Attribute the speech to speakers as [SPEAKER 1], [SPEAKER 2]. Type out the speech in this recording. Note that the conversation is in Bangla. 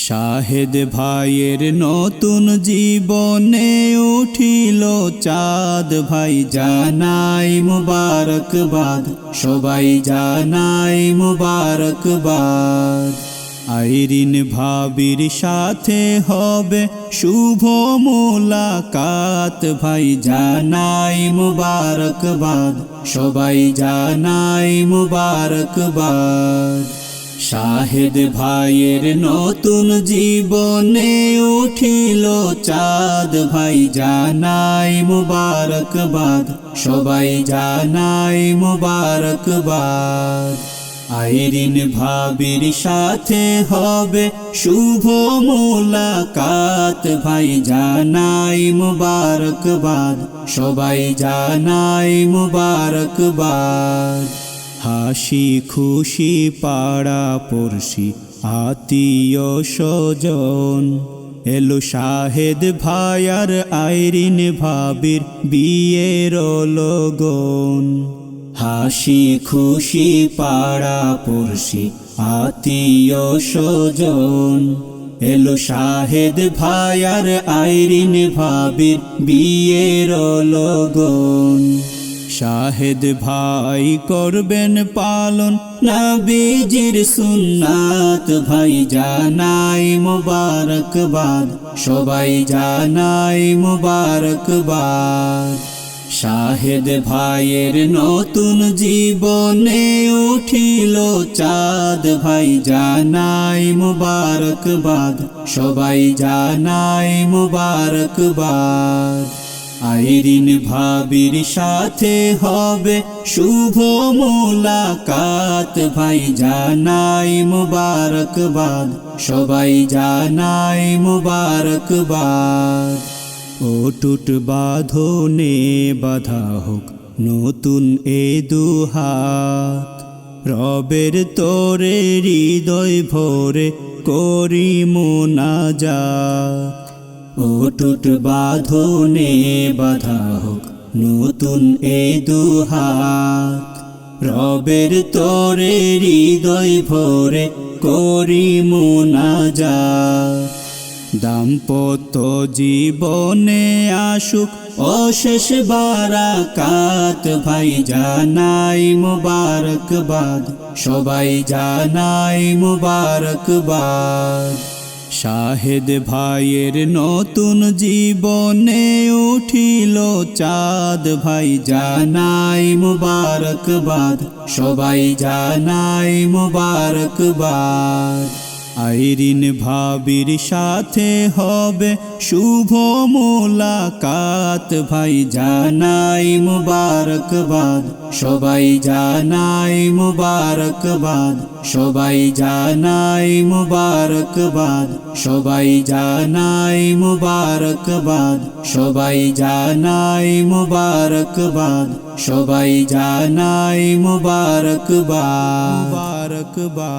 [SPEAKER 1] শাহেদ ভাইয়ের নতুন জীবনে উঠিল চাঁদ, ভাই জানাই মুবারকবাদ, সবাই জানাই মুবারকবাদ। আইরিন ভাবির সাথে হবে শুভ মোলাকাত, ভাই জানাই মুবারকবাদ, সবাই জানাই মুবারকবাদ। শাহেদ ভাইয়ের নতুন জীবনে উঠিল চাঁদ, ভাই জানাই মুবারকবাদ, সবাই জানাই মুবারকবাদ। আইরিন ভাবির সাথে হবে শুভ মোলাকাত, ভাই জানাই মুবারকবাদ, সবাই জানাই মুবারকবাদ। হাসি খুশি পাড়া পড়শি আত্মীয় স্বজন এলো শাহেদ ভাই আর আইরিন ভাবির বিয়ের লগন। হাসি খুশি পাড়া পড়শি আত্মীয় স্বজন এলো শাহেদ ভাই আর আইরিন ভাবির বিয়ের লগন। শাহেদ ভাই করবেন পালন নবীজির সুন্নাত, ভাই জানাই মুবারকবাদ, সবাই জানাই মুবারকবাদ। শাহেদ ভাইয়ের নতুন জীবনে উঠিল চাঁদ, ভাই জানাই মুবারকবাদ, সবাই জানাই মুবারকবাদ। আইরিন ভাবির সাথে হবে শুভ মোলাকাত, ভাই জানাই মুবারকবাদ, সবাই জানাই মুবারকবাদ। অটুট বাঁধনে বাঁধা হোক নতুন এ দুহাত, রবের তোরে হৃদয় ভরে করি মোনাজাত। অটুট বাঁধনে বাঁধা হোক নতুন এ দুহাত, রবের তোরে হৃদয় ভরে করি মোনাজাত। দাম্পত্য জীবনে আসুক অশেষ বারাকাত, ভাই জানাই মুবারকবাদ, সবাই জানাই মুবারকবাদ। শাহেদ ভাইয়ের নতুন জীবনে উঠিল চাঁদ, ভাই জানাই মুবারকবাদ, সবাই জানাই মুবারকবাদ। আইরিন ভাবির সাথে হবে শুভ মোলাকাত, ভাই জানাই মুবারকবাদ, সবাই জানাই মুবারকবাদ, সবাই জানাই মুবারকবাদ, সবাই জানাই মুবারকবাদ, সবাই জানাই মুবারকবাদ, সবাই জানাই মুবারকবাদ, মুবারকবাদ।